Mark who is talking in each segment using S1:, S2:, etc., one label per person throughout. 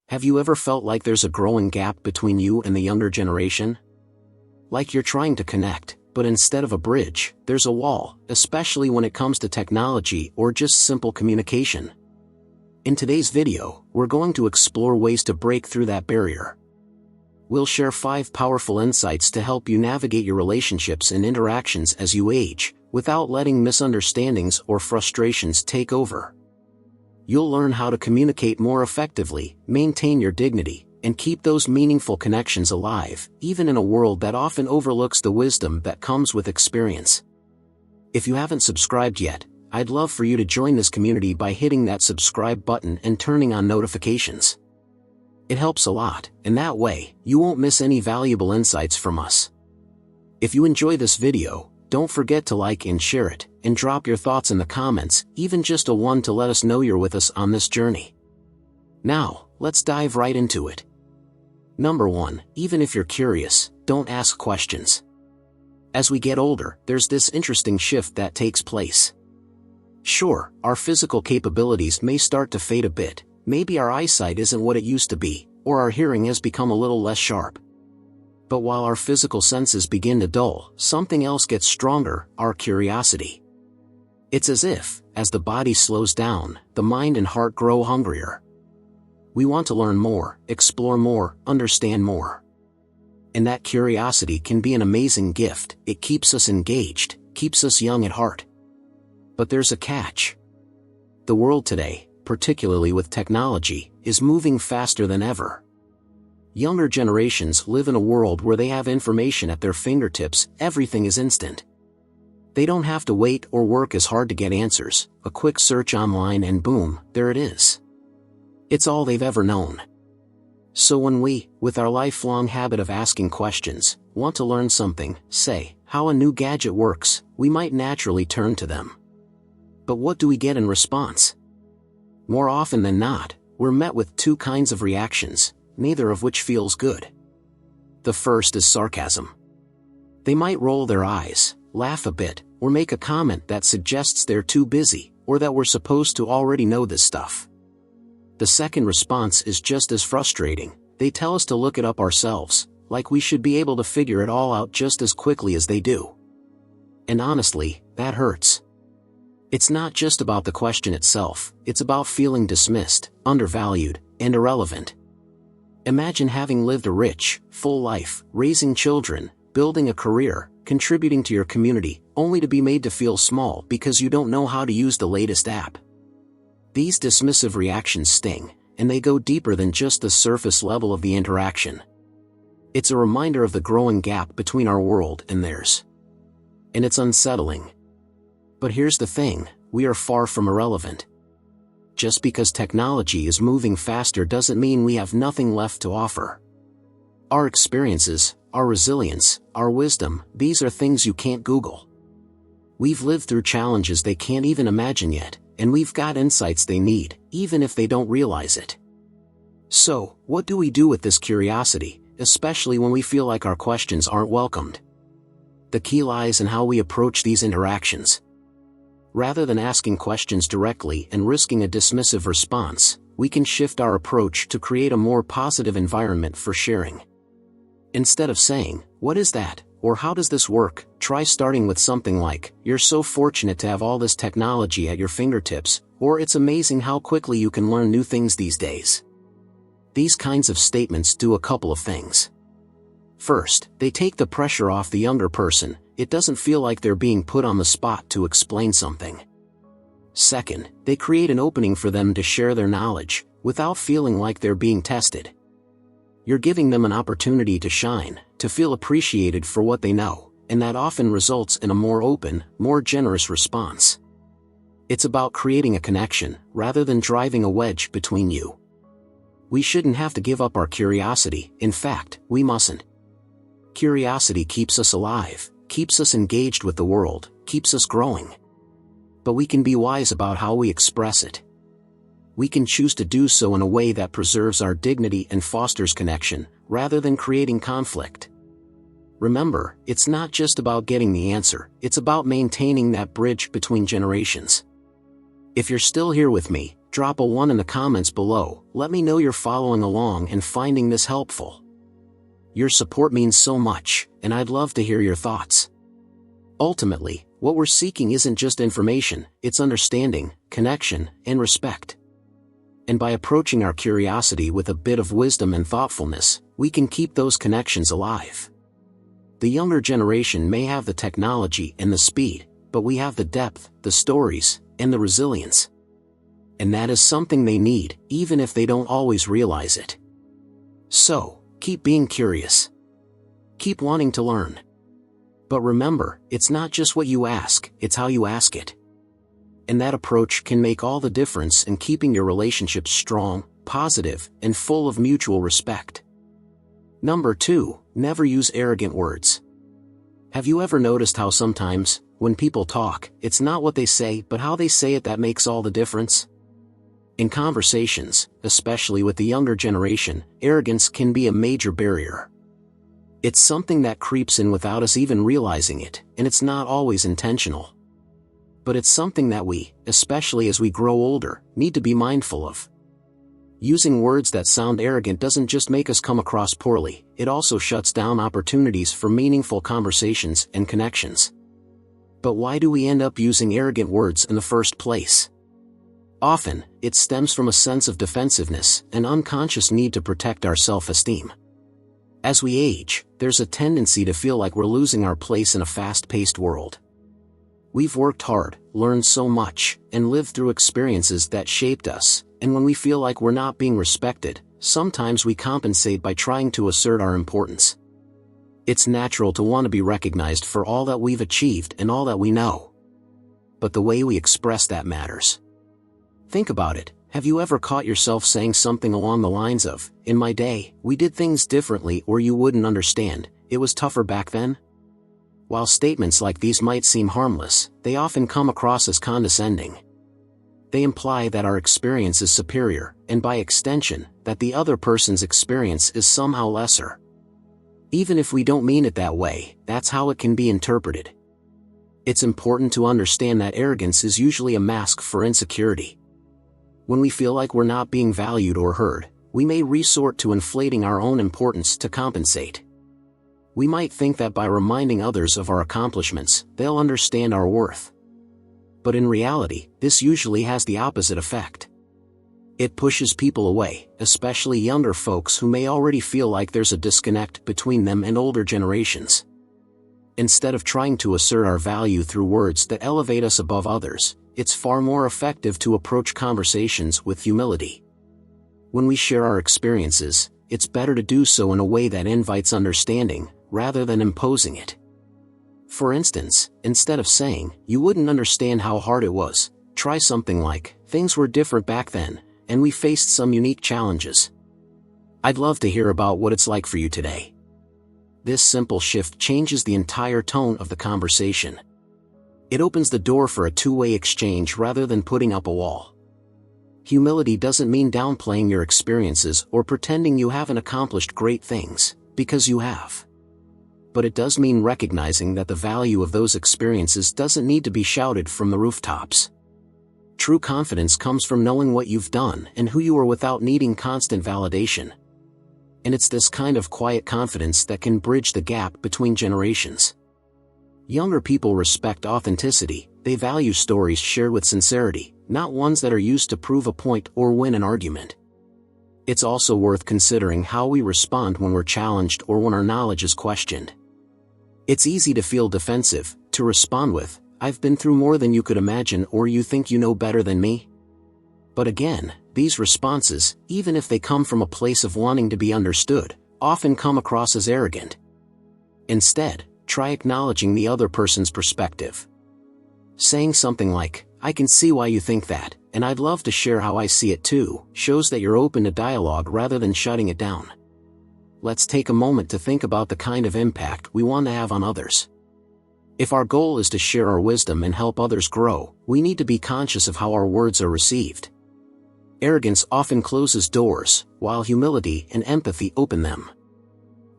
S1: Have you ever felt like there's a growing gap between you and the younger generation? Like you're trying to connect, but instead of a bridge, there's a wall, especially when it comes to technology or just simple communication. In today's video, we're going to explore ways to break through that barrier. We'll share 5 powerful insights to help you navigate your relationships and interactions as you age, without letting misunderstandings or frustrations take over. You'll learn how to communicate more effectively, maintain your dignity, and keep those meaningful connections alive, even in a world that often overlooks the wisdom that comes with experience. If you haven't subscribed yet, I'd love for you to join this community by hitting that subscribe button and turning on notifications. It helps a lot, and that way, you won't miss any valuable insights from us. If you enjoy this video, don't forget to like and share it, and drop your thoughts in the comments, even just a one to let us know you're with us on this journey. Now, let's dive right into it. Number 1, even if you're curious, don't ask questions. As we get older, there's this interesting shift that takes place. Sure, our physical capabilities may start to fade a bit, maybe our eyesight isn't what it used to be, or our hearing has become a little less sharp. But while our physical senses begin to dull, something else gets stronger: our curiosity. It's as if, as the body slows down, the mind and heart grow hungrier. We want to learn more, explore more, understand more. And that curiosity can be an amazing gift. It keeps us engaged, keeps us young at heart. But there's a catch. The world today, particularly with technology, is moving faster than ever. Younger generations live in a world where they have information at their fingertips. Everything is instant. They don't have to wait or work as hard to get answers. A quick search online and boom, there it is. It's all they've ever known. So when we, with our lifelong habit of asking questions, want to learn something, say, how a new gadget works, we might naturally turn to them. But what do we get in response? More often than not, we're met with 2 kinds of reactions, neither of which feels good. The first is sarcasm. They might roll their eyes, laugh a bit, or make a comment that suggests they're too busy, or that we're supposed to already know this stuff. The second response is just as frustrating. They tell us to look it up ourselves, like we should be able to figure it all out just as quickly as they do. And honestly, that hurts. It's not just about the question itself, it's about feeling dismissed, undervalued, and irrelevant. Imagine having lived a rich, full life, raising children, building a career, contributing to your community, only to be made to feel small because you don't know how to use the latest app. These dismissive reactions sting, and they go deeper than just the surface level of the interaction. It's a reminder of the growing gap between our world and theirs. And it's unsettling. But here's the thing, we are far from irrelevant. Just because technology is moving faster doesn't mean we have nothing left to offer. Our experiences, our resilience, our wisdom, these are things you can't Google. We've lived through challenges they can't even imagine yet, and we've got insights they need, even if they don't realize it. So, what do we do with this curiosity, especially when we feel like our questions aren't welcomed? The key lies in how we approach these interactions. Rather than asking questions directly and risking a dismissive response, we can shift our approach to create a more positive environment for sharing. Instead of saying, "What is that?" or "How does this work?" try starting with something like, "You're so fortunate to have all this technology at your fingertips," or "It's amazing how quickly you can learn new things these days." These kinds of statements do a couple of things. First, they take the pressure off the younger person. It doesn't feel like they're being put on the spot to explain something. Second, they create an opening for them to share their knowledge, without feeling like they're being tested. You're giving them an opportunity to shine, to feel appreciated for what they know, and that often results in a more open, more generous response. It's about creating a connection, rather than driving a wedge between you. We shouldn't have to give up our curiosity. In fact, we mustn't. Curiosity keeps us alive, keeps us engaged with the world, keeps us growing. But we can be wise about how we express it. We can choose to do so in a way that preserves our dignity and fosters connection, rather than creating conflict. Remember, it's not just about getting the answer, it's about maintaining that bridge between generations. If you're still here with me, Drop a 1 in the comments below. Let me know you're following along and finding this helpful. Your support means so much, and I'd love to hear your thoughts. Ultimately, what we're seeking isn't just information, it's understanding, connection, and respect. And by approaching our curiosity with a bit of wisdom and thoughtfulness, we can keep those connections alive. The younger generation may have the technology and the speed, but we have the depth, the stories, and the resilience. And that is something they need, even if they don't always realize it. So, keep being curious. Keep wanting to learn. But remember, it's not just what you ask, it's how you ask it. And that approach can make all the difference in keeping your relationships strong, positive, and full of mutual respect. Number 2, never use arrogant words. Have you ever noticed how sometimes, when people talk, it's not what they say but how they say it that makes all the difference? In conversations, especially with the younger generation, arrogance can be a major barrier. It's something that creeps in without us even realizing it, and it's not always intentional. But it's something that we, especially as we grow older, need to be mindful of. Using words that sound arrogant doesn't just make us come across poorly, it also shuts down opportunities for meaningful conversations and connections. But why do we end up using arrogant words in the first place? Often, it stems from a sense of defensiveness, an unconscious need to protect our self-esteem. As we age, there's a tendency to feel like we're losing our place in a fast-paced world. We've worked hard, learned so much, and lived through experiences that shaped us, and when we feel like we're not being respected, sometimes we compensate by trying to assert our importance. It's natural to want to be recognized for all that we've achieved and all that we know. But the way we express that matters. Think about it. Have you ever caught yourself saying something along the lines of, "In my day, we did things differently," or "You wouldn't understand, it was tougher back then"? While statements like these might seem harmless, they often come across as condescending. They imply that our experience is superior, and by extension, that the other person's experience is somehow lesser. Even if we don't mean it that way, that's how it can be interpreted. It's important to understand that arrogance is usually a mask for insecurity. When we feel like we're not being valued or heard, we may resort to inflating our own importance to compensate. We might think that by reminding others of our accomplishments, they'll understand our worth. But in reality, this usually has the opposite effect. It pushes people away, especially younger folks who may already feel like there's a disconnect between them and older generations. Instead of trying to assert our value through words that elevate us above others, it's far more effective to approach conversations with humility. When we share our experiences, it's better to do so in a way that invites understanding, rather than imposing it. For instance, instead of saying, "You wouldn't understand how hard it was," try something like, "Things were different back then, and we faced some unique challenges." I'd love to hear about what it's like for you today. This simple shift changes the entire tone of the conversation. It opens the door for a two-way exchange rather than putting up a wall. Humility doesn't mean downplaying your experiences or pretending you haven't accomplished great things, because you have. But it does mean recognizing that the value of those experiences doesn't need to be shouted from the rooftops. True confidence comes from knowing what you've done and who you are without needing constant validation. And it's this kind of quiet confidence that can bridge the gap between generations. Younger people respect authenticity, they value stories shared with sincerity, not ones that are used to prove a point or win an argument. It's also worth considering how we respond when we're challenged or when our knowledge is questioned. It's easy to feel defensive, to respond with, "I've been through more than you could imagine," or "You think you know better than me?" But again, these responses, even if they come from a place of wanting to be understood, often come across as arrogant. Instead, try acknowledging the other person's perspective. Saying something like, "I can see why you think that, and I'd love to share how I see it too," shows that you're open to dialogue rather than shutting it down. Let's take a moment to think about the kind of impact we want to have on others. If our goal is to share our wisdom and help others grow, we need to be conscious of how our words are received. Arrogance often closes doors, while humility and empathy open them.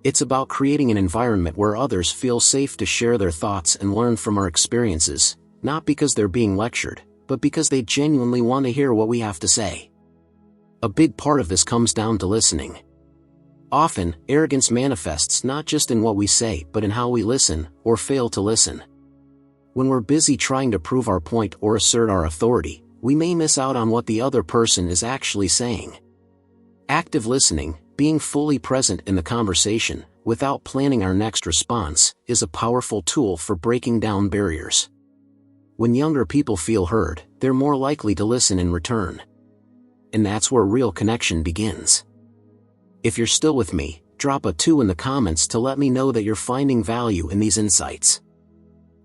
S1: It's about creating an environment where others feel safe to share their thoughts and learn from our experiences, not because they're being lectured, but because they genuinely want to hear what we have to say. A big part of this comes down to listening. Often, arrogance manifests not just in what we say but in how we listen, or fail to listen. When we're busy trying to prove our point or assert our authority, we may miss out on what the other person is actually saying. Active listening, being fully present in the conversation, without planning our next response, is a powerful tool for breaking down barriers. When younger people feel heard, they're more likely to listen in return. And that's where real connection begins. If you're still with me, drop a 2 in the comments to let me know that you're finding value in these insights.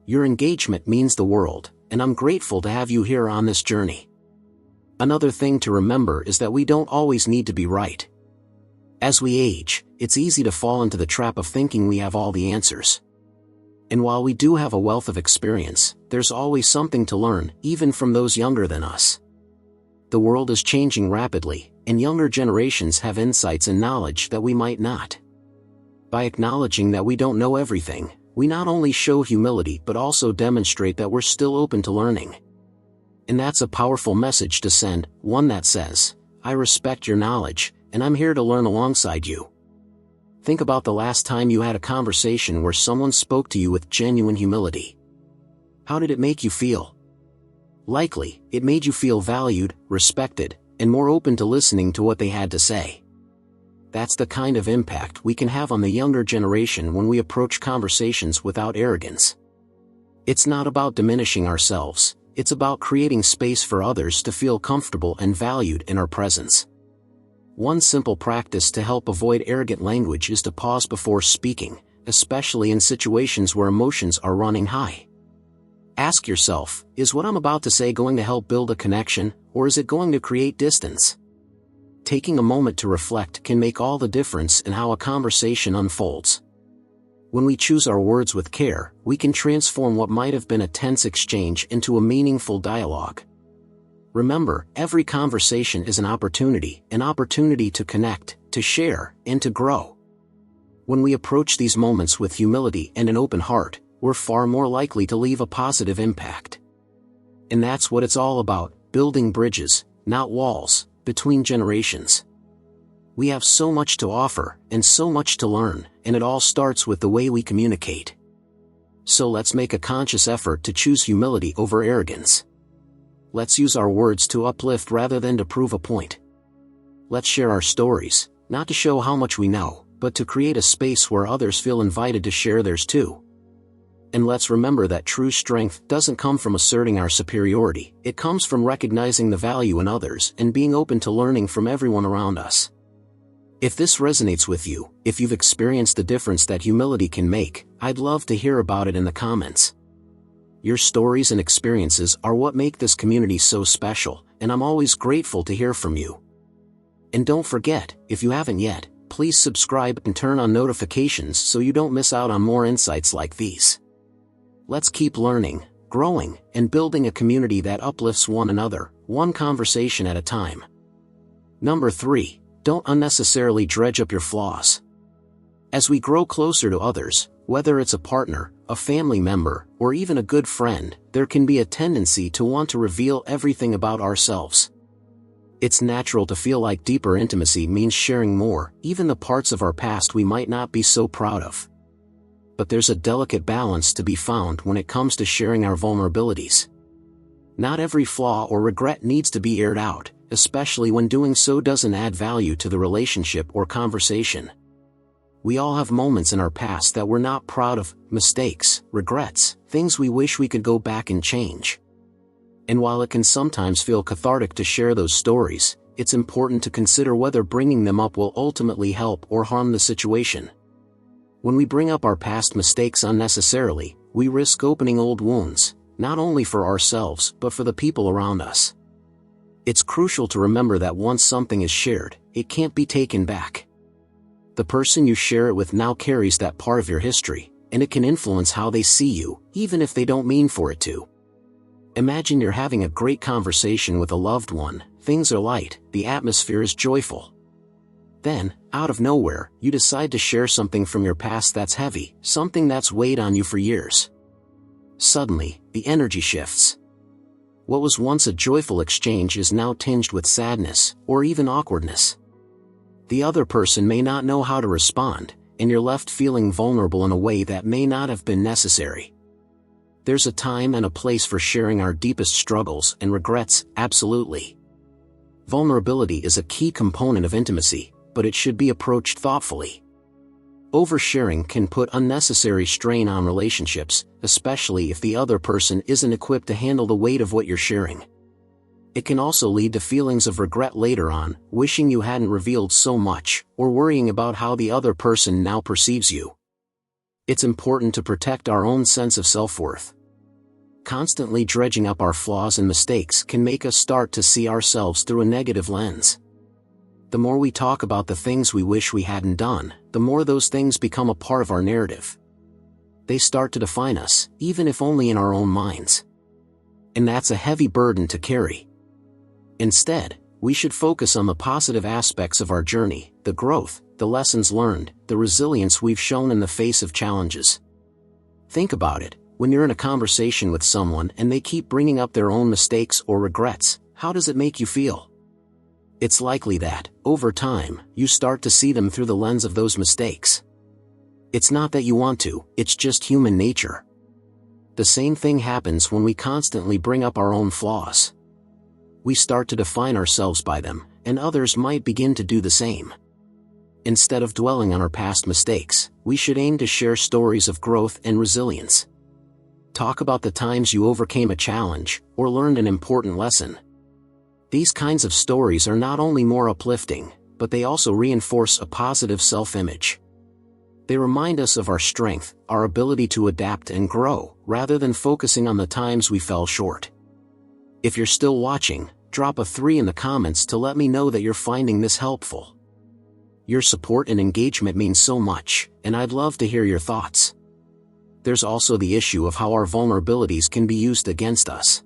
S1: Your engagement means the world, and I'm grateful to have you here on this journey. Another thing to remember is that we don't always need to be right. As we age, it's easy to fall into the trap of thinking we have all the answers. And while we do have a wealth of experience, there's always something to learn, even from those younger than us. The world is changing rapidly, and younger generations have insights and knowledge that we might not. By acknowledging that we don't know everything, we not only show humility but also demonstrate that we're still open to learning. And that's a powerful message to send, one that says, I respect your knowledge, and I'm here to learn alongside you. Think about the last time you had a conversation where someone spoke to you with genuine humility. How did it make you feel? Likely, it made you feel valued, respected, and more open to listening to what they had to say. That's the kind of impact we can have on the younger generation when we approach conversations without arrogance. It's not about diminishing ourselves, it's about creating space for others to feel comfortable and valued in our presence. One simple practice to help avoid arrogant language is to pause before speaking, especially in situations where emotions are running high. Ask yourself, is what I'm about to say going to help build a connection, or is it going to create distance? Taking a moment to reflect can make all the difference in how a conversation unfolds. When we choose our words with care, we can transform what might have been a tense exchange into a meaningful dialogue. Remember, every conversation is an opportunity to connect, to share, and to grow. When we approach these moments with humility and an open heart, we're far more likely to leave a positive impact. And that's what it's all about, building bridges, not walls, between generations. We have so much to offer, and so much to learn, and it all starts with the way we communicate. So let's make a conscious effort to choose humility over arrogance. Let's use our words to uplift rather than to prove a point. Let's share our stories, not to show how much we know, but to create a space where others feel invited to share theirs too. And let's remember that true strength doesn't come from asserting our superiority, it comes from recognizing the value in others and being open to learning from everyone around us. If this resonates with you, if you've experienced the difference that humility can make, I'd love to hear about it in the comments. Your stories and experiences are what make this community so special, and I'm always grateful to hear from you. And don't forget, if you haven't yet, please subscribe and turn on notifications so you don't miss out on more insights like these. Let's keep learning, growing, and building a community that uplifts one another, one conversation at a time. Number 3, don't unnecessarily dredge up your flaws. As we grow closer to others, whether it's a partner, a family member, or even a good friend, there can be a tendency to want to reveal everything about ourselves. It's natural to feel like deeper intimacy means sharing more, even the parts of our past we might not be so proud of. But there's a delicate balance to be found when it comes to sharing our vulnerabilities. Not every flaw or regret needs to be aired out, especially when doing so doesn't add value to the relationship or conversation. We all have moments in our past that we're not proud of, mistakes, regrets, things we wish we could go back and change. And while it can sometimes feel cathartic to share those stories, it's important to consider whether bringing them up will ultimately help or harm the situation. When we bring up our past mistakes unnecessarily, we risk opening old wounds, not only for ourselves but for the people around us. It's crucial to remember that once something is shared, it can't be taken back. The person you share it with now carries that part of your history, and it can influence how they see you, even if they don't mean for it to. Imagine you're having a great conversation with a loved one, things are light, the atmosphere is joyful. Then, out of nowhere, you decide to share something from your past that's heavy, something that's weighed on you for years. Suddenly, the energy shifts. what was once a joyful exchange is now tinged with sadness, or even awkwardness. The other person may not know how to respond, and you're left feeling vulnerable in a way that may not have been necessary. There's a time and a place for sharing our deepest struggles and regrets, absolutely. Vulnerability is a key component of intimacy, but it should be approached thoughtfully. Oversharing can put unnecessary strain on relationships, especially if the other person isn't equipped to handle the weight of what you're sharing. It can also lead to feelings of regret later on, wishing you hadn't revealed so much, or worrying about how the other person now perceives you. It's important to protect our own sense of self-worth. Constantly dredging up our flaws and mistakes can make us start to see ourselves through a negative lens. The more we talk about the things we wish we hadn't done, the more those things become a part of our narrative. They start to define us, even if only in our own minds. And that's a heavy burden to carry. Instead, we should focus on the positive aspects of our journey, the growth, the lessons learned, the resilience we've shown in the face of challenges. Think about it, when you're in a conversation with someone and they keep bringing up their own mistakes or regrets, how does it make you feel? It's likely that, over time, you start to see them through the lens of those mistakes. It's not that you want to, it's just human nature. The same thing happens when we constantly bring up our own flaws. We start to define ourselves by them, and others might begin to do the same. Instead of dwelling on our past mistakes, we should aim to share stories of growth and resilience. Talk about the times you overcame a challenge, or learned an important lesson. These kinds of stories are not only more uplifting, but they also reinforce a positive self-image. They remind us of our strength, our ability to adapt and grow, rather than focusing on the times we fell short. If you're still watching, drop a 3 in the comments to let me know that you're finding this helpful. Your support and engagement means so much, and I'd love to hear your thoughts. There's also the issue of how our vulnerabilities can be used against us.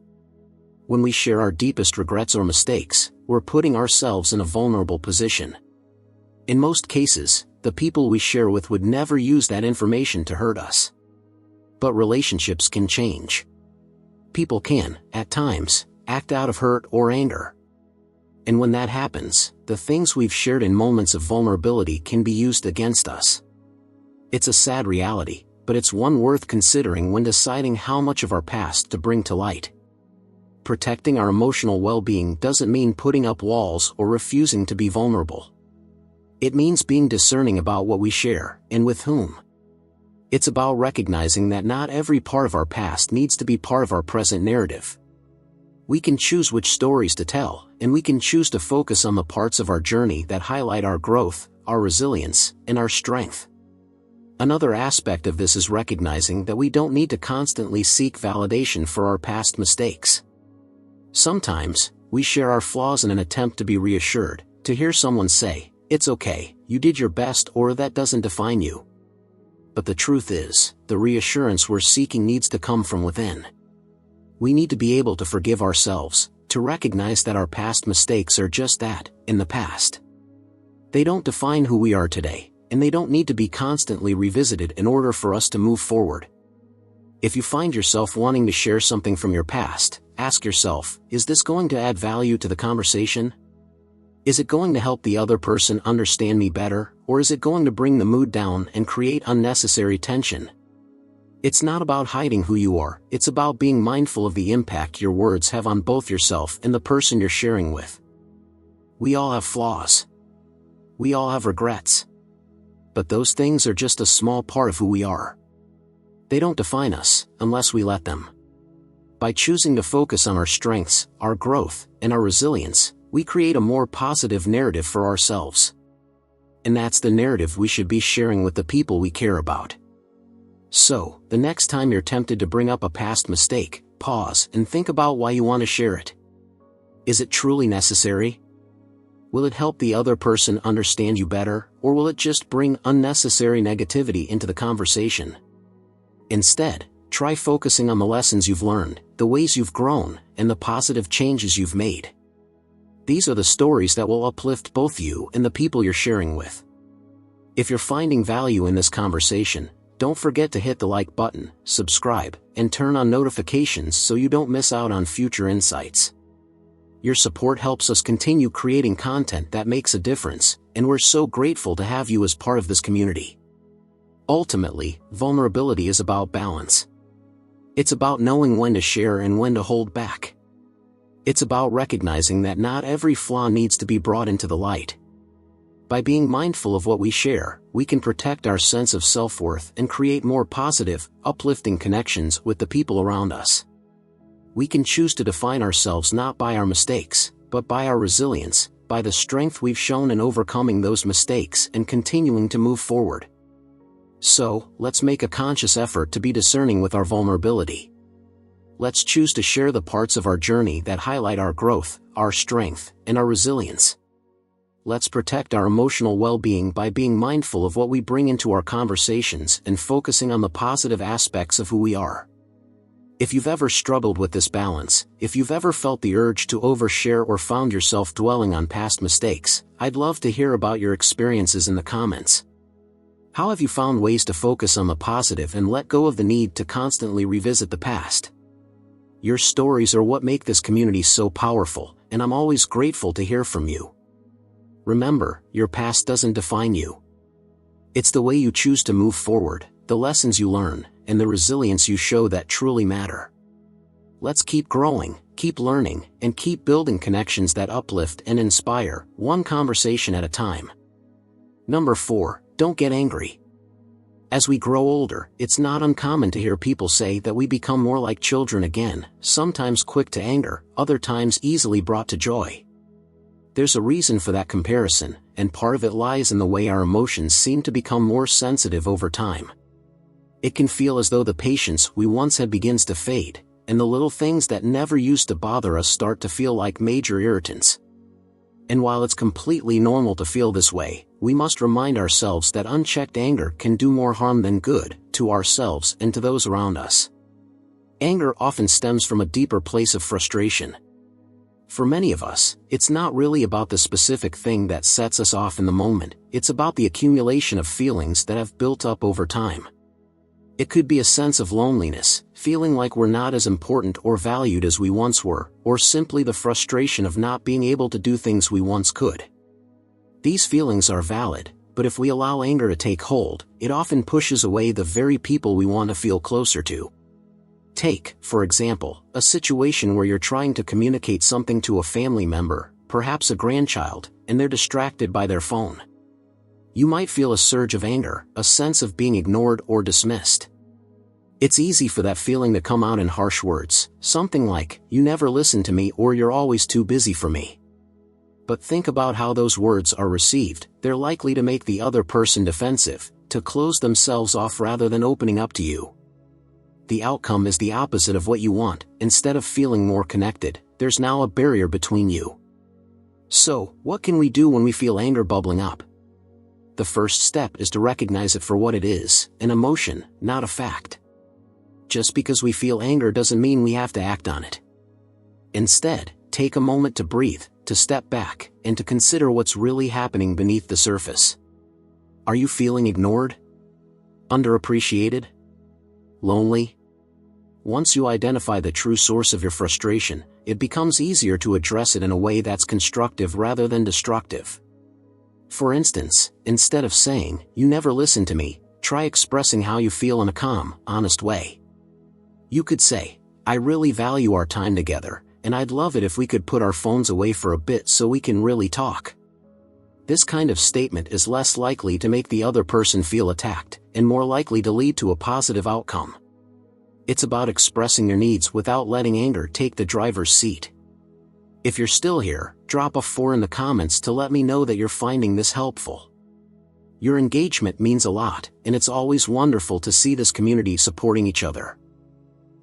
S1: When we share our deepest regrets or mistakes, we're putting ourselves in a vulnerable position. In most cases, the people we share with would never use that information to hurt us. But relationships can change. People can, at times, act out of hurt or anger. And when that happens, the things we've shared in moments of vulnerability can be used against us. It's a sad reality, but it's one worth considering when deciding how much of our past to bring to light. Protecting our emotional well-being doesn't mean putting up walls or refusing to be vulnerable. It means being discerning about what we share, and with whom. It's about recognizing that not every part of our past needs to be part of our present narrative. We can choose which stories to tell, and we can choose to focus on the parts of our journey that highlight our growth, our resilience, and our strength. Another aspect of this is recognizing that we don't need to constantly seek validation for our past mistakes. Sometimes, we share our flaws in an attempt to be reassured, to hear someone say, "It's okay, you did your best," or "That doesn't define you." But the truth is, the reassurance we're seeking needs to come from within. We need to be able to forgive ourselves, to recognize that our past mistakes are just that, in the past. They don't define who we are today, and they don't need to be constantly revisited in order for us to move forward. If you find yourself wanting to share something from your past, ask yourself, is this going to add value to the conversation? Is it going to help the other person understand me better, or is it going to bring the mood down and create unnecessary tension? It's not about hiding who you are, it's about being mindful of the impact your words have on both yourself and the person you're sharing with. We all have flaws. We all have regrets. But those things are just a small part of who we are. They don't define us, unless we let them. By choosing to focus on our strengths, our growth, and our resilience, we create a more positive narrative for ourselves. And that's the narrative we should be sharing with the people we care about. So, the next time you're tempted to bring up a past mistake, pause and think about why you want to share it. Is it truly necessary? Will it help the other person understand you better, or will it just bring unnecessary negativity into the conversation? Instead, try focusing on the lessons you've learned, the ways you've grown, and the positive changes you've made. These are the stories that will uplift both you and the people you're sharing with. If you're finding value in this conversation, don't forget to hit the like button, subscribe, and turn on notifications so you don't miss out on future insights. Your support helps us continue creating content that makes a difference, and we're so grateful to have you as part of this community. Ultimately, vulnerability is about balance. It's about knowing when to share and when to hold back. It's about recognizing that not every flaw needs to be brought into the light. By being mindful of what we share, we can protect our sense of self-worth and create more positive, uplifting connections with the people around us. We can choose to define ourselves not by our mistakes, but by our resilience, by the strength we've shown in overcoming those mistakes and continuing to move forward. So, let's make a conscious effort to be discerning with our vulnerability. Let's choose to share the parts of our journey that highlight our growth, our strength, and our resilience. Let's protect our emotional well-being by being mindful of what we bring into our conversations and focusing on the positive aspects of who we are. If you've ever struggled with this balance, if you've ever felt the urge to overshare or found yourself dwelling on past mistakes, I'd love to hear about your experiences in the comments. How have you found ways to focus on the positive and let go of the need to constantly revisit the past? Your stories are what make this community so powerful, and I'm always grateful to hear from you. Remember, your past doesn't define you. It's the way you choose to move forward, the lessons you learn, and the resilience you show that truly matter. Let's keep growing, keep learning, and keep building connections that uplift and inspire, one conversation at a time. Number 4. Don't get angry. As we grow older, it's not uncommon to hear people say that we become more like children again, sometimes quick to anger, other times easily brought to joy. There's a reason for that comparison, and part of it lies in the way our emotions seem to become more sensitive over time. It can feel as though the patience we once had begins to fade, and the little things that never used to bother us start to feel like major irritants. And while it's completely normal to feel this way, we must remind ourselves that unchecked anger can do more harm than good, to ourselves and to those around us. Anger often stems from a deeper place of frustration. For many of us, it's not really about the specific thing that sets us off in the moment, it's about the accumulation of feelings that have built up over time. It could be a sense of loneliness, feeling like we're not as important or valued as we once were, or simply the frustration of not being able to do things we once could. These feelings are valid, but if we allow anger to take hold, it often pushes away the very people we want to feel closer to. Take, for example, a situation where you're trying to communicate something to a family member, perhaps a grandchild, and they're distracted by their phone. You might feel a surge of anger, a sense of being ignored or dismissed. It's easy for that feeling to come out in harsh words, something like, "You never listen to me," or "You're always too busy for me." But think about how those words are received. They're likely to make the other person defensive, to close themselves off rather than opening up to you. The outcome is the opposite of what you want. Instead of feeling more connected, there's now a barrier between you. So, what can we do when we feel anger bubbling up? The first step is to recognize it for what it is, an emotion, not a fact. Just because we feel anger doesn't mean we have to act on it. Instead, take a moment to breathe, to step back, and to consider what's really happening beneath the surface. Are you feeling ignored? Underappreciated? Lonely? Once you identify the true source of your frustration, it becomes easier to address it in a way that's constructive rather than destructive. For instance, instead of saying, "You never listen to me," try expressing how you feel in a calm, honest way. You could say, "I really value our time together, and I'd love it if we could put our phones away for a bit so we can really talk." This kind of statement is less likely to make the other person feel attacked, and more likely to lead to a positive outcome. It's about expressing your needs without letting anger take the driver's seat. If you're still here, drop a 4 in the comments to let me know that you're finding this helpful. Your engagement means a lot, and it's always wonderful to see this community supporting each other.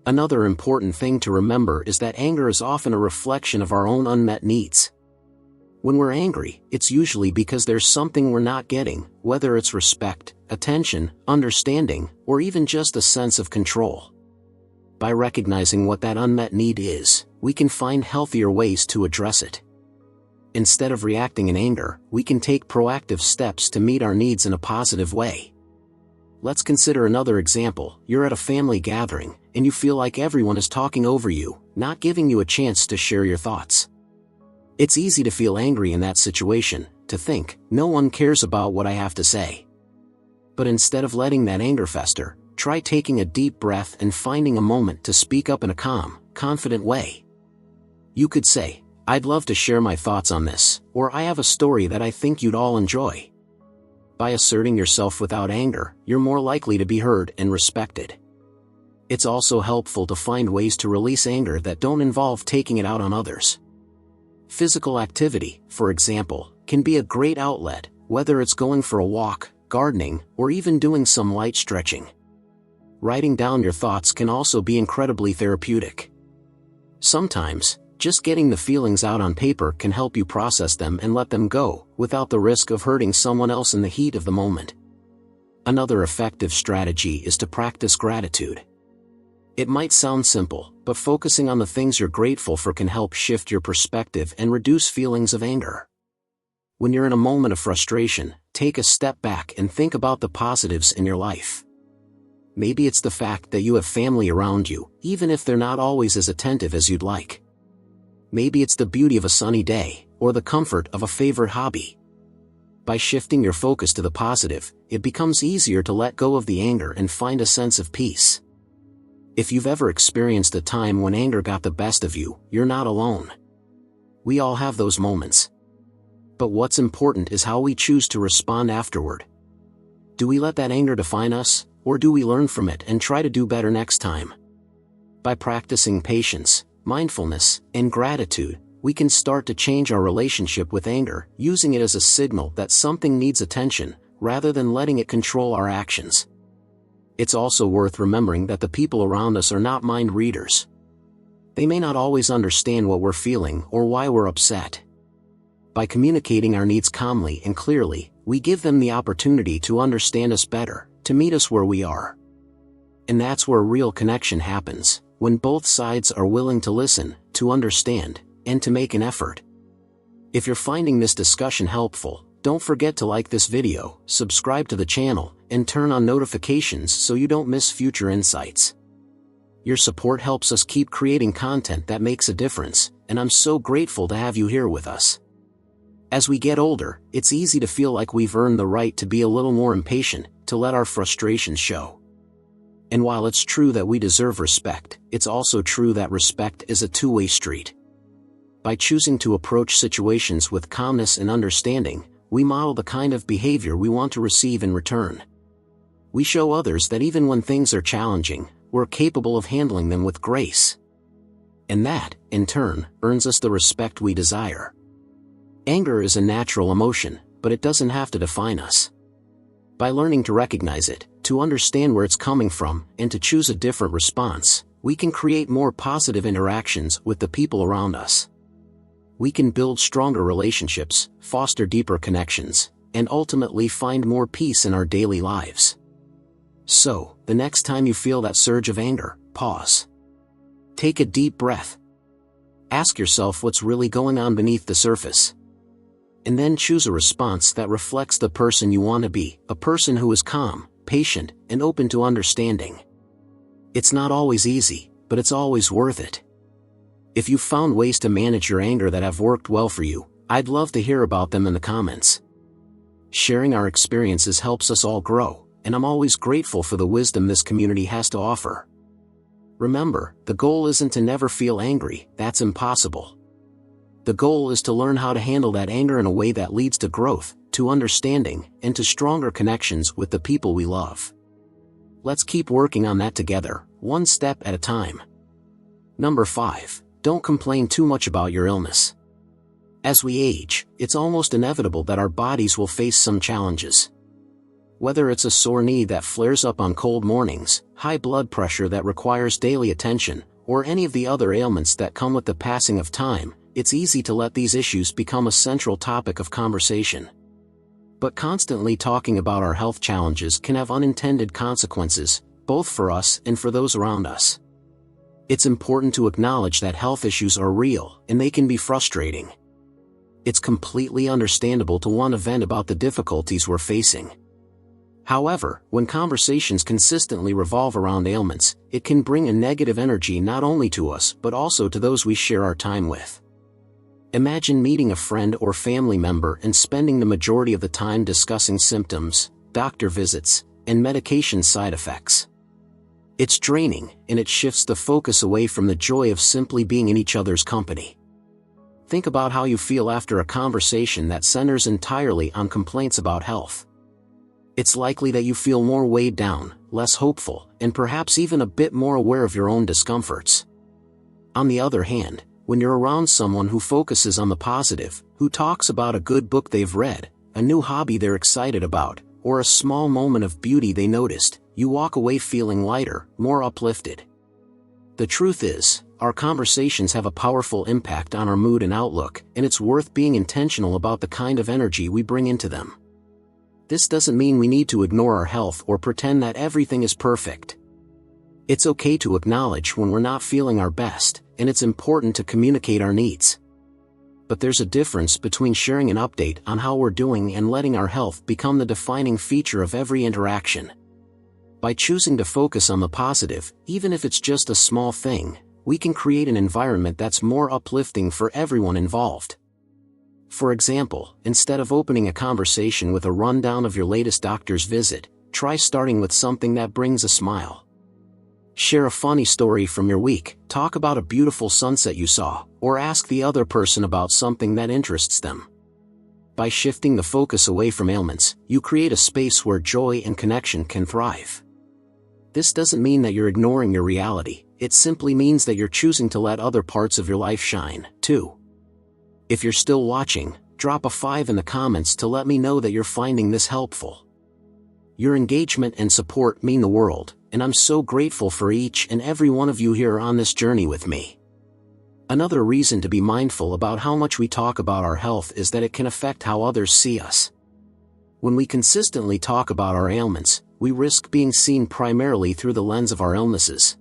S1: Another important thing to remember is that anger is often a reflection of our own unmet needs. When we're angry, it's usually because there's something we're not getting, whether it's respect, attention, understanding, or even just a sense of control. By recognizing what that unmet need is, we can find healthier ways to address it. Instead of reacting in anger, we can take proactive steps to meet our needs in a positive way. Let's consider another example. You're at a family gathering, and you feel like everyone is talking over you, not giving you a chance to share your thoughts. It's easy to feel angry in that situation, to think, no one cares about what I have to say. But instead of letting that anger fester, try taking a deep breath and finding a moment to speak up in a calm, confident way. You could say, "I'd love to share my thoughts on this," or "I have a story that I think you'd all enjoy." By asserting yourself without anger, you're more likely to be heard and respected. It's also helpful to find ways to release anger that don't involve taking it out on others. Physical activity, for example, can be a great outlet, whether it's going for a walk, gardening, or even doing some light stretching. Writing down your thoughts can also be incredibly therapeutic. Sometimes, just getting the feelings out on paper can help you process them and let them go, without the risk of hurting someone else in the heat of the moment. Another effective strategy is to practice gratitude. It might sound simple, but focusing on the things you're grateful for can help shift your perspective and reduce feelings of anger. When you're in a moment of frustration, take a step back and think about the positives in your life. Maybe it's the fact that you have family around you, even if they're not always as attentive as you'd like. Maybe it's the beauty of a sunny day, or the comfort of a favorite hobby. By shifting your focus to the positive, it becomes easier to let go of the anger and find a sense of peace. If you've ever experienced a time when anger got the best of you, you're not alone. We all have those moments. But what's important is how we choose to respond afterward. Do we let that anger define us, or do we learn from it and try to do better next time? By practicing patience, mindfulness, and gratitude, we can start to change our relationship with anger, using it as a signal that something needs attention, rather than letting it control our actions. It's also worth remembering that the people around us are not mind readers. They may not always understand what we're feeling or why we're upset. By communicating our needs calmly and clearly, we give them the opportunity to understand us better, to meet us where we are. And that's where real connection happens, when both sides are willing to listen, to understand, and to make an effort. If you're finding this discussion helpful, don't forget to like this video, subscribe to the channel, and turn on notifications so you don't miss future insights. Your support helps us keep creating content that makes a difference, and I'm so grateful to have you here with us. As we get older, it's easy to feel like we've earned the right to be a little more impatient, to let our frustrations show. And while it's true that we deserve respect, it's also true that respect is a two-way street. By choosing to approach situations with calmness and understanding, we model the kind of behavior we want to receive in return. We show others that even when things are challenging, we're capable of handling them with grace. And that, in turn, earns us the respect we desire. Anger is a natural emotion, but it doesn't have to define us. By learning to recognize it, to understand where it's coming from, and to choose a different response, we can create more positive interactions with the people around us. We can build stronger relationships, foster deeper connections, and ultimately find more peace in our daily lives. So, the next time you feel that surge of anger, pause. Take a deep breath. Ask yourself what's really going on beneath the surface. And then choose a response that reflects the person you want to be, a person who is calm, patient, and open to understanding. It's not always easy, but it's always worth it. If you've found ways to manage your anger that have worked well for you, I'd love to hear about them in the comments. Sharing our experiences helps us all grow, and I'm always grateful for the wisdom this community has to offer. Remember, the goal isn't to never feel angry, that's impossible. The goal is to learn how to handle that anger in a way that leads to growth, to understanding, and to stronger connections with the people we love. Let's keep working on that together, one step at a time. Number 5. Don't complain too much about your illness. As we age, it's almost inevitable that our bodies will face some challenges. Whether it's a sore knee that flares up on cold mornings, high blood pressure that requires daily attention, or any of the other ailments that come with the passing of time, it's easy to let these issues become a central topic of conversation. But constantly talking about our health challenges can have unintended consequences, both for us and for those around us. It's important to acknowledge that health issues are real, and they can be frustrating. It's completely understandable to want to vent about the difficulties we're facing. However, when conversations consistently revolve around ailments, it can bring a negative energy not only to us but also to those we share our time with. Imagine meeting a friend or family member and spending the majority of the time discussing symptoms, doctor visits, and medication side effects. It's draining, and it shifts the focus away from the joy of simply being in each other's company. Think about how you feel after a conversation that centers entirely on complaints about health. It's likely that you feel more weighed down, less hopeful, and perhaps even a bit more aware of your own discomforts. On the other hand, when you're around someone who focuses on the positive, who talks about a good book they've read, a new hobby they're excited about, or a small moment of beauty they noticed, you walk away feeling lighter, more uplifted. The truth is, our conversations have a powerful impact on our mood and outlook, and it's worth being intentional about the kind of energy we bring into them. This doesn't mean we need to ignore our health or pretend that everything is perfect. It's okay to acknowledge when we're not feeling our best, and it's important to communicate our needs. But there's a difference between sharing an update on how we're doing and letting our health become the defining feature of every interaction. By choosing to focus on the positive, even if it's just a small thing, we can create an environment that's more uplifting for everyone involved. For example, instead of opening a conversation with a rundown of your latest doctor's visit, try starting with something that brings a smile. Share a funny story from your week, talk about a beautiful sunset you saw, or ask the other person about something that interests them. By shifting the focus away from ailments, you create a space where joy and connection can thrive. This doesn't mean that you're ignoring your reality, it simply means that you're choosing to let other parts of your life shine, too. If you're still watching, drop a 5 in the comments to let me know that you're finding this helpful. Your engagement and support mean the world, and I'm so grateful for each and every one of you here on this journey with me. Another reason to be mindful about how much we talk about our health is that it can affect how others see us. When we consistently talk about our ailments, we risk being seen primarily through the lens of our illnesses.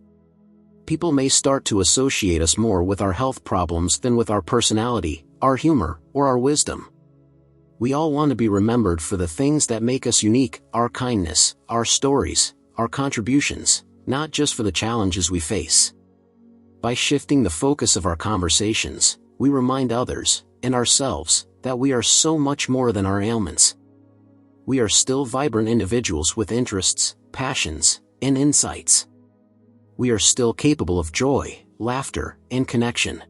S1: People may start to associate us more with our health problems than with our personality, our humor, or our wisdom. We all want to be remembered for the things that make us unique, our kindness, our stories, our contributions, not just for the challenges we face. By shifting the focus of our conversations, we remind others, and ourselves, that we are so much more than our ailments. We are still vibrant individuals with interests, passions, and insights. We are still capable of joy, laughter, and connection.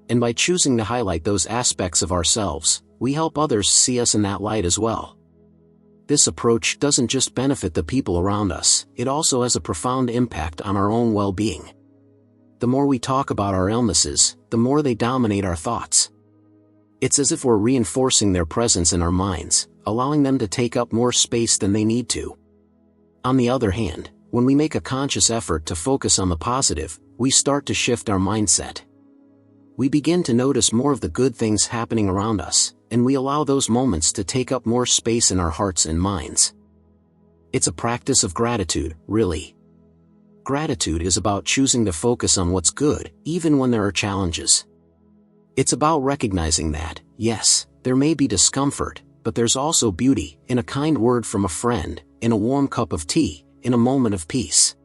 S1: And by choosing to highlight those aspects of ourselves, we help others see us in that light as well. This approach doesn't just benefit the people around us, it also has a profound impact on our own well-being. The more we talk about our illnesses, the more they dominate our thoughts. It's as if we're reinforcing their presence in our minds, allowing them to take up more space than they need to. On the other hand, when we make a conscious effort to focus on the positive, we start to shift our mindset. We begin to notice more of the good things happening around us, and we allow those moments to take up more space in our hearts and minds. It's a practice of gratitude, really. Gratitude is about choosing to focus on what's good, even when there are challenges. It's about recognizing that, yes, there may be discomfort, but there's also beauty, in a kind word from a friend, in a warm cup of tea, in a moment of peace.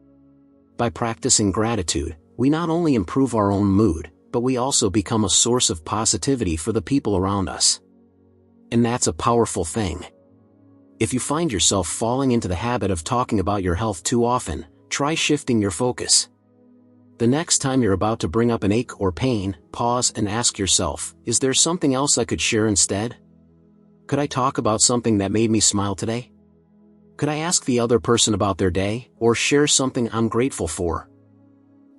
S1: By practicing gratitude, we not only improve our own mood, but we also become a source of positivity for the people around us. And that's a powerful thing. If you find yourself falling into the habit of talking about your health too often, try shifting your focus. The next time you're about to bring up an ache or pain, pause and ask yourself, is there something else I could share instead? Could I talk about something that made me smile today? Could I ask the other person about their day, or share something I'm grateful for?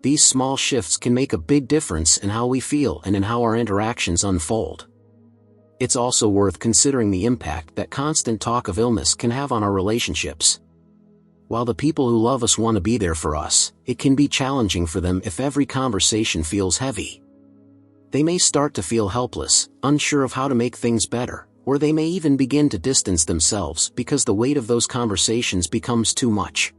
S1: These small shifts can make a big difference in how we feel and in how our interactions unfold. It's also worth considering the impact that constant talk of illness can have on our relationships. While the people who love us want to be there for us, it can be challenging for them if every conversation feels heavy. They may start to feel helpless, unsure of how to make things better, or they may even begin to distance themselves because the weight of those conversations becomes too much.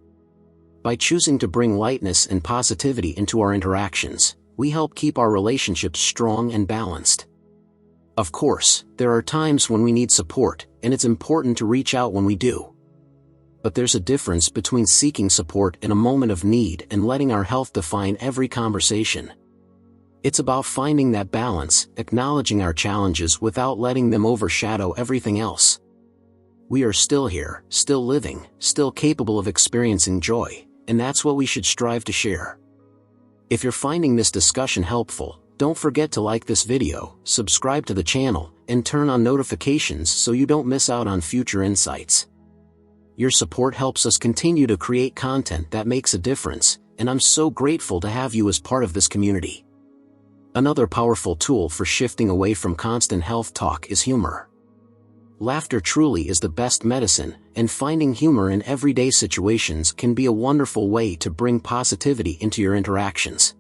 S1: By choosing to bring lightness and positivity into our interactions, we help keep our relationships strong and balanced. Of course, there are times when we need support, and it's important to reach out when we do. But there's a difference between seeking support in a moment of need and letting our health define every conversation. It's about finding that balance, acknowledging our challenges without letting them overshadow everything else. We are still here, still living, still capable of experiencing joy, and that's what we should strive to share. If you're finding this discussion helpful, don't forget to like this video, subscribe to the channel, and turn on notifications so you don't miss out on future insights. Your support helps us continue to create content that makes a difference, and I'm so grateful to have you as part of this community. Another powerful tool for shifting away from constant health talk is humor. Laughter truly is the best medicine, and finding humor in everyday situations can be a wonderful way to bring positivity into your interactions.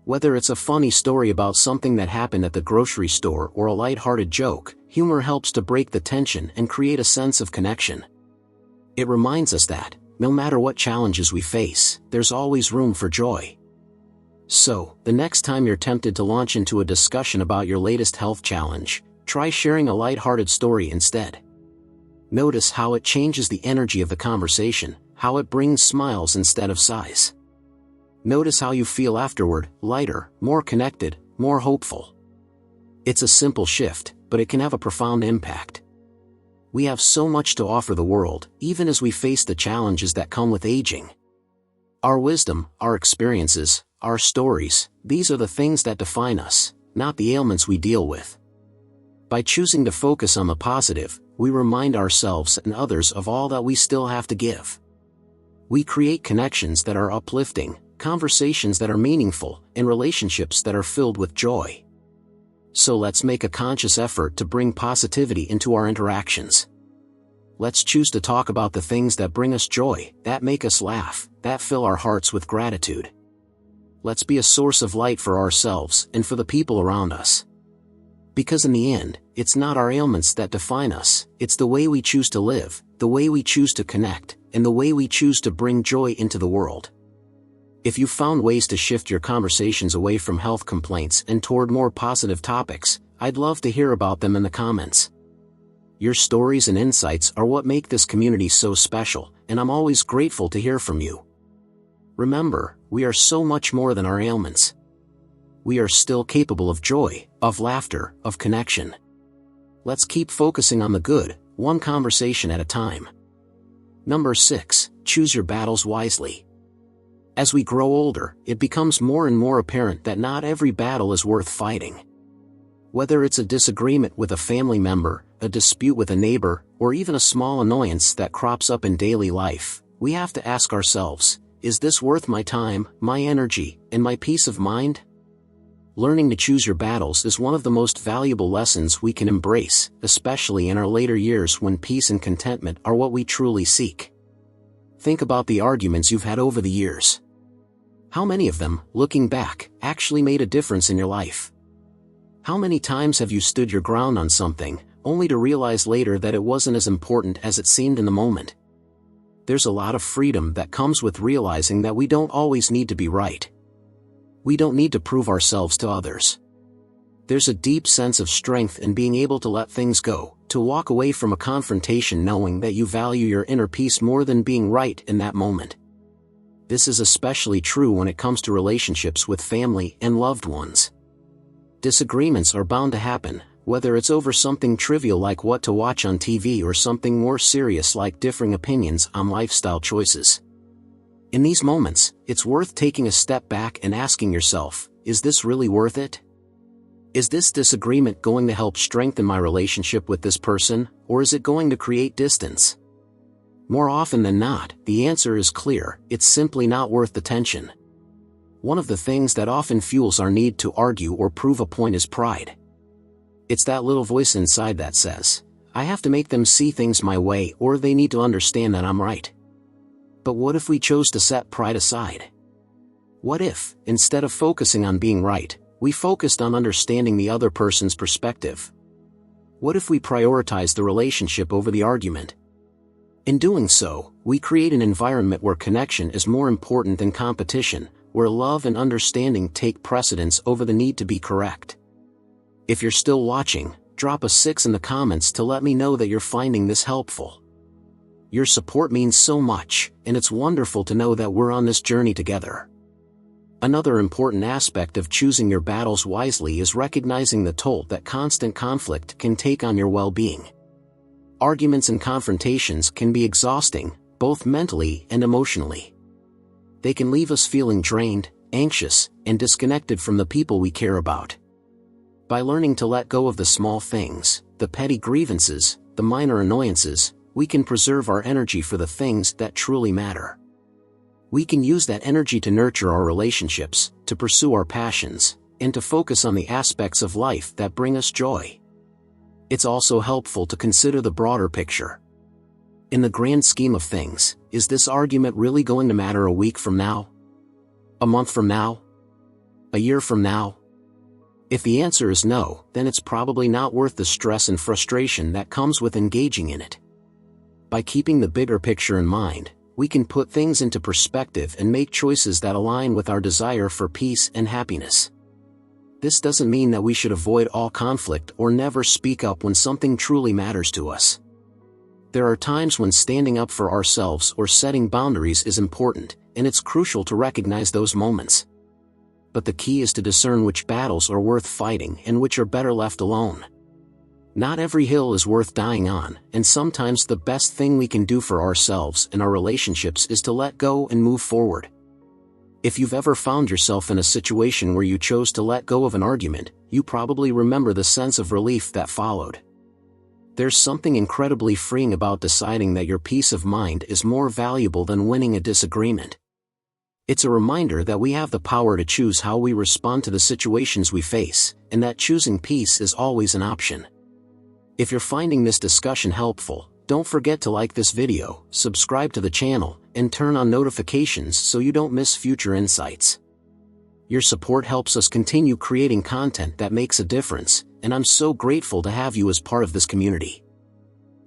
S1: Whether it's a funny story about something that happened at the grocery store or a lighthearted joke, humor helps to break the tension and create a sense of connection. It reminds us that, no matter what challenges we face, there's always room for joy. So, the next time you're tempted to launch into a discussion about your latest health challenge, try sharing a lighthearted story instead. Notice how it changes the energy of the conversation, how it brings smiles instead of sighs. Notice how you feel afterward, lighter, more connected, more hopeful. It's a simple shift, but it can have a profound impact. We have so much to offer the world, even as we face the challenges that come with aging. Our wisdom, our experiences, our stories, these are the things that define us, not the ailments we deal with. By choosing to focus on the positive, we remind ourselves and others of all that we still have to give. We create connections that are uplifting, conversations that are meaningful, and relationships that are filled with joy. So let's make a conscious effort to bring positivity into our interactions. Let's choose to talk about the things that bring us joy, that make us laugh, that fill our hearts with gratitude. Let's be a source of light for ourselves and for the people around us. Because in the end, it's not our ailments that define us, it's the way we choose to live, the way we choose to connect, and the way we choose to bring joy into the world. If you've found ways to shift your conversations away from health complaints and toward more positive topics, I'd love to hear about them in the comments. Your stories and insights are what make this community so special, and I'm always grateful to hear from you. Remember, we are so much more than our ailments. We are still capable of joy, of laughter, of connection. Let's keep focusing on the good, one conversation at a time. Number 6, choose your battles wisely. As we grow older, it becomes more and more apparent that not every battle is worth fighting. Whether it's a disagreement with a family member, a dispute with a neighbor, or even a small annoyance that crops up in daily life, we have to ask ourselves, is this worth my time, my energy, and my peace of mind? Learning to choose your battles is one of the most valuable lessons we can embrace, especially in our later years when peace and contentment are what we truly seek. Think about the arguments you've had over the years. How many of them, looking back, actually made a difference in your life? How many times have you stood your ground on something, only to realize later that it wasn't as important as it seemed in the moment? There's a lot of freedom that comes with realizing that we don't always need to be right. We don't need to prove ourselves to others. There's a deep sense of strength in being able to let things go, to walk away from a confrontation knowing that you value your inner peace more than being right in that moment. This is especially true when it comes to relationships with family and loved ones. Disagreements are bound to happen, whether it's over something trivial like what to watch on TV or something more serious like differing opinions on lifestyle choices. In these moments, it's worth taking a step back and asking yourself, is this really worth it? Is this disagreement going to help strengthen my relationship with this person, or is it going to create distance? More often than not, the answer is clear, it's simply not worth the tension. One of the things that often fuels our need to argue or prove a point is pride. It's that little voice inside that says, I have to make them see things my way or they need to understand that I'm right. But what if we chose to set pride aside? What if, instead of focusing on being right, we focused on understanding the other person's perspective? What if we prioritized the relationship over the argument? In doing so, we create an environment where connection is more important than competition, where love and understanding take precedence over the need to be correct. If you're still watching, drop a 6 in the comments to let me know that you're finding this helpful. Your support means so much, and it's wonderful to know that we're on this journey together. Another important aspect of choosing your battles wisely is recognizing the toll that constant conflict can take on your well-being. Arguments and confrontations can be exhausting, both mentally and emotionally. They can leave us feeling drained, anxious, and disconnected from the people we care about. By learning to let go of the small things, the petty grievances, the minor annoyances, we can preserve our energy for the things that truly matter. We can use that energy to nurture our relationships, to pursue our passions, and to focus on the aspects of life that bring us joy. It's also helpful to consider the broader picture. In the grand scheme of things, is this argument really going to matter a week from now? A month from now? A year from now? If the answer is no, then it's probably not worth the stress and frustration that comes with engaging in it. By keeping the bigger picture in mind, we can put things into perspective and make choices that align with our desire for peace and happiness. This doesn't mean that we should avoid all conflict or never speak up when something truly matters to us. There are times when standing up for ourselves or setting boundaries is important, and it's crucial to recognize those moments. But the key is to discern which battles are worth fighting and which are better left alone. Not every hill is worth dying on, and sometimes the best thing we can do for ourselves and our relationships is to let go and move forward. If you've ever found yourself in a situation where you chose to let go of an argument, you probably remember the sense of relief that followed. There's something incredibly freeing about deciding that your peace of mind is more valuable than winning a disagreement. It's a reminder that we have the power to choose how we respond to the situations we face, and that choosing peace is always an option. If you're finding this discussion helpful, don't forget to like this video, subscribe to the channel, and turn on notifications so you don't miss future insights. Your support helps us continue creating content that makes a difference, and I'm so grateful to have you as part of this community.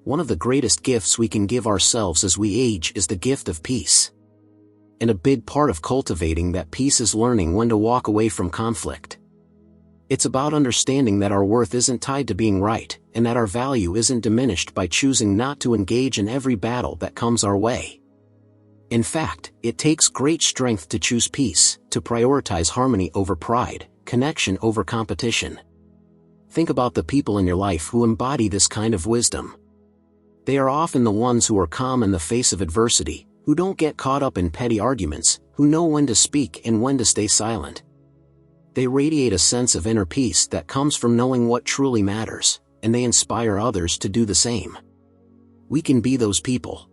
S1: One of the greatest gifts we can give ourselves as we age is the gift of peace. And a big part of cultivating that peace is learning when to walk away from conflict. It's about understanding that our worth isn't tied to being right, and that our value isn't diminished by choosing not to engage in every battle that comes our way. In fact, it takes great strength to choose peace, to prioritize harmony over pride, connection over competition. Think about the people in your life who embody this kind of wisdom. They are often the ones who are calm in the face of adversity, who don't get caught up in petty arguments, who know when to speak and when to stay silent. They radiate a sense of inner peace that comes from knowing what truly matters, and they inspire others to do the same. We can be those people.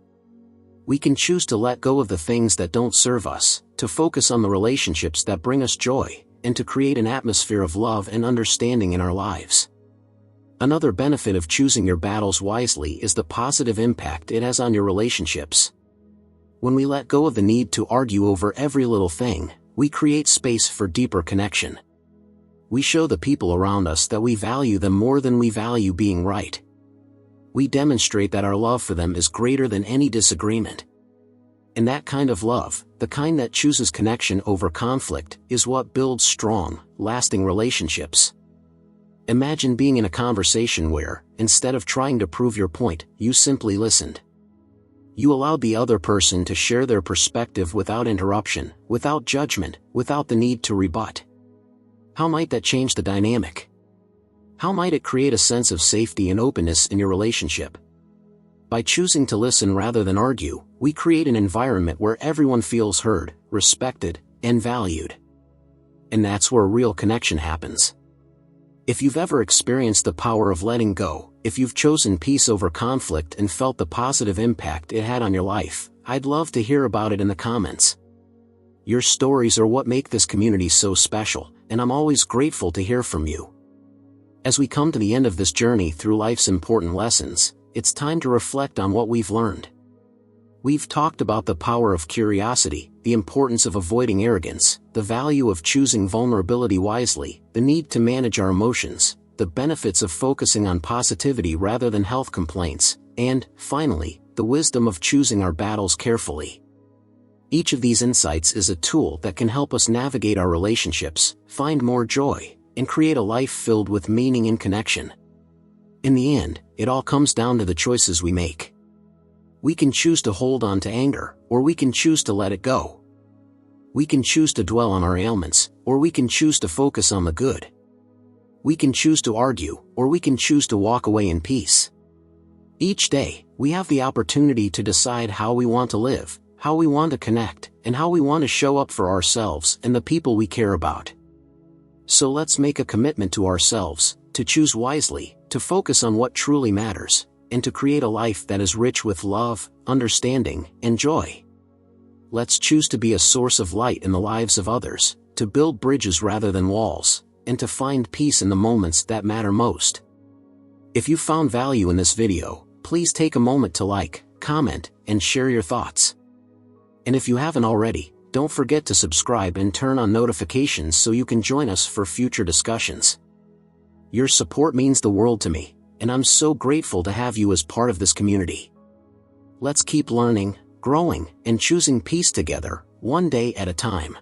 S1: We can choose to let go of the things that don't serve us, to focus on the relationships that bring us joy, and to create an atmosphere of love and understanding in our lives. Another benefit of choosing your battles wisely is the positive impact it has on your relationships. When we let go of the need to argue over every little thing, we create space for deeper connection. We show the people around us that we value them more than we value being right. We demonstrate that our love for them is greater than any disagreement. And that kind of love, the kind that chooses connection over conflict, is what builds strong, lasting relationships. Imagine being in a conversation where, instead of trying to prove your point, you simply listened. You allowed the other person to share their perspective without interruption, without judgment, without the need to rebut. How might that change the dynamic? How might it create a sense of safety and openness in your relationship? By choosing to listen rather than argue, we create an environment where everyone feels heard, respected, and valued. And that's where real connection happens. If you've ever experienced the power of letting go, if you've chosen peace over conflict and felt the positive impact it had on your life, I'd love to hear about it in the comments. Your stories are what make this community so special, and I'm always grateful to hear from you. As we come to the end of this journey through life's important lessons, it's time to reflect on what we've learned. We've talked about the power of curiosity, the importance of avoiding arrogance, the value of choosing vulnerability wisely, the need to manage our emotions, the benefits of focusing on positivity rather than health complaints, and, finally, the wisdom of choosing our battles carefully. Each of these insights is a tool that can help us navigate our relationships, find more joy, and create a life filled with meaning and connection. In the end, it all comes down to the choices we make. We can choose to hold on to anger, or we can choose to let it go. We can choose to dwell on our ailments, or we can choose to focus on the good. We can choose to argue, or we can choose to walk away in peace. Each day, we have the opportunity to decide how we want to live, how we want to connect, and how we want to show up for ourselves and the people we care about. So let's make a commitment to ourselves, to choose wisely, to focus on what truly matters, and to create a life that is rich with love, understanding, and joy. Let's choose to be a source of light in the lives of others, to build bridges rather than walls, and to find peace in the moments that matter most. If you found value in this video, please take a moment to like, comment, and share your thoughts. And if you haven't already, don't forget to subscribe and turn on notifications so you can join us for future discussions. Your support means the world to me, and I'm so grateful to have you as part of this community. Let's keep learning, growing, and choosing peace together, one day at a time.